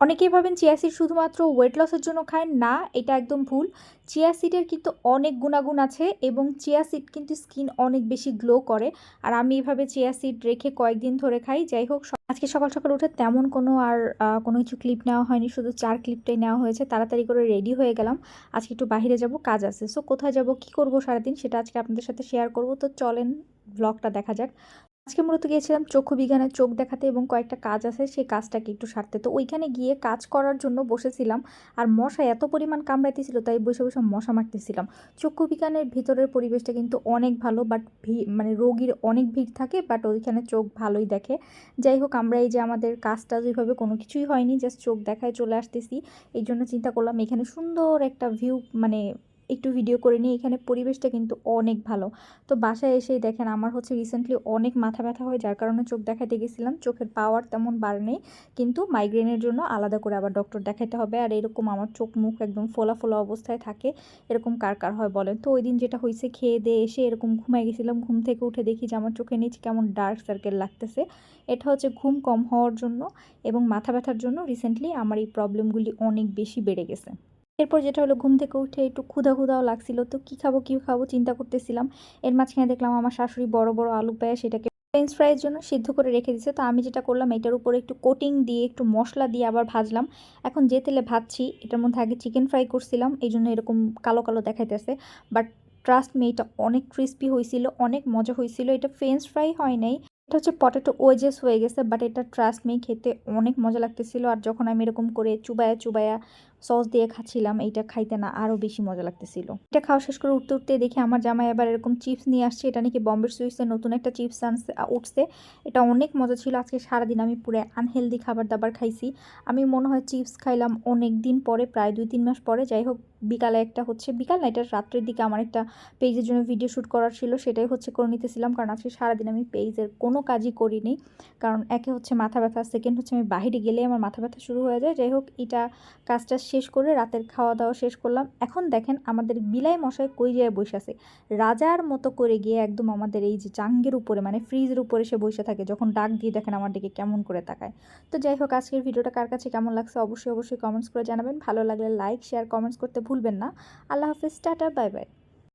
অনেকেই ভাবেন chia seed শুধুমাত্র ওয়েট লসের জন্য খায়, না, এটা একদম ভুল। চিয়া সিডের কিন্তু অনেক গুণাগুণ আছে এবং চিয়া সিড কিন্তু স্কিন অনেক বেশি গ্লো করে। আর আমি এভাবে চিয়া সিড রেখে কয়েকদিন ধরে খাই। যাই হোক, আজকে সকাল সকাল উঠে তেমন কোনো আর কোনো কিছু ক্লিপ নেওয়া হয়নি, শুধু চার ক্লিপটাই নেওয়া হয়েছে। তাড়াতাড়ি করে রেডি হয়ে গেলাম, আজকে একটু বাইরে যাব, কাজ আছে। সো কোথায় যাব, কী করব সারাদিন, সেটা আজকে আপনাদের সাথে শেয়ার করব। তো চলেন ব্লগটা দেখা যাক। আজকে মূলত গিয়েছিলাম চক্ষু বিজ্ঞানের চোখ দেখাতে এবং কয়েকটা কাজ আছে সেই কাজটাকে একটু সারতে। তো ওইখানে গিয়ে কাজ করার জন্য বসেছিলাম, আর মশা এত পরিমাণ কামড়াইতেছিল, তাই বসে বসে মশা মারতেছিলাম। চক্ষু বিজ্ঞানের ভিতরের পরিবেশটা কিন্তু অনেক ভালো, বাট মানে রোগীর অনেক ভিড় থাকে, বাট ওইখানে চোখ ভালোই দেখে। যাই হোক, আমরা এই যে আমাদের কাজটা ওইভাবে কোনো কিছুই হয়নি, জাস্ট চোখ দেখায় চলে আসতেছি। এই জন্য চিন্তা করলাম এখানে সুন্দর একটা ভিউ, মানে একটু ভিডিও করে নিই। এখানে পরিবেশটা কিন্তু অনেক ভালো। তো বাসায় এসেই দেখেন আমার হচ্ছে রিসেন্টলি অনেক মাথা ব্যথা হয়, যার কারণে চোখ দেখাতে গেছিলাম। চোখের পাওয়ার তেমন বাড়ে নেই, কিন্তু মাইগ্রেনের জন্য আলাদা করে আবার ডক্টর দেখাতে হবে। আর এরকম আমার চোখ মুখ একদম ফোলা ফোলা অবস্থায় থাকে, এরকম কার কার হয় বলেন? তো ওই দিন যেটা হয়েছে, খেয়ে দিয়ে এসে এরকম ঘুমাই গেছিলাম, ঘুম থেকে উঠে দেখি যে আমার চোখের নিচে কেমন ডার্ক সার্কেল লাগতেছে। এটা হচ্ছে ঘুম কম হওয়ার জন্য এবং মাথা ব্যথার জন্য রিসেন্টলি আমার এই প্রবলেমগুলি অনেক বেশি বেড়ে গেছে। এরপর যেটা হলো, ঘুম থেকে উঠে একটু ক্ষুধা লাগছিল, তো কী খাবো চিন্তা করতেছিলাম। এর মাঝখানে দেখলাম আমার শাশুড়ি বড় বড় আলু পেয়ে সেটাকে ফ্রেঞ্চ ফ্রাইয়ের জন্য সিদ্ধ করে রেখে দিয়েছে। তো আমি যেটা করলাম, এটার উপরে একটু কোটিং দিয়ে একটু মশলা দিয়ে আবার ভাজলাম। এখন যে তেলে ভাজছি এটার মধ্যে আগে চিকেন ফ্রাই করছিলাম, এই জন্য এরকম কালো কালো দেখাইতেছে। বাট ট্রাস্ট মি, এটা অনেক ক্রিস্পি হয়েছিল, অনেক মজা হয়েছিল। এটা ফ্রেঞ্চ ফ্রাই হয় নাই, এটা হচ্ছে পটেটো ওয়েজেস হয়ে গেছে, বাট এটা ট্রাস্ট মি খেতে অনেক মজা লাগতেছিল। আর যখন আমি এরকম করে চুবায়া চুবায়া সস দিয়ে খাচ্ছিলাম, এইটা খাইতে না আরও বেশি মজা লাগতেছিল। এটা খাওয়া শেষ করে উঠতে উঠতে দেখি আমার জামাই আবার এরকম চিপস নিয়ে আসছে। এটা নাকি বম্বের সুইটসের নতুন একটা চিপস উঠছে। এটা অনেক মজা ছিল। আজকে সারাদিন আমি পুরো আনহেলদি খাবার দাবার খাইছি। আমি মনে হয় চিপস খাইলাম অনেক দিন পরে, প্রায় 2-3 মাস পরে। যাই হোক, বিকালে একটা হচ্ছে, বিকাল না, এটা রাত্রের দিকে আমার একটা পেজের জন্য ভিডিও শ্যুট করার ছিল, সেটাই হচ্ছে করে নিতেছিলাম। কারণ আজকে সারাদিন আমি পেজের কোনো কাজই করিনি, কারণ একে হচ্ছে মাথা ব্যথা, সেকেন্ড হচ্ছে আমি বাইরে গেলে আমার মাথা ব্যথা শুরু হয়ে যায়। যাই হোক, এটা কাজটা শেষ করে রাতের খাওয়া দাওয়া শেষ করলাম। এখন দেখেন আমাদের বিলাই মশাই কই যায় বসে আছে, রাজার মতো করে গিয়ে একদম আমাদের এই যে জাঙ্গের উপরে, মানে ফ্রিজের উপরে সে বসে থাকে। যখন ডাক দিয়ে দেখেন আমার দিকে কেমন করে তাকায়। তো যাই হোক, আজকের ভিডিওটা কার কাছে কেমন লাগছে অবশ্যই কমেন্টস করে জানাবেন। ভালো লাগলে লাইক শেয়ার কমেন্টস করতে ভুলবেন না। আল্লাহ হাফিজ, টাটা, বাই বাই।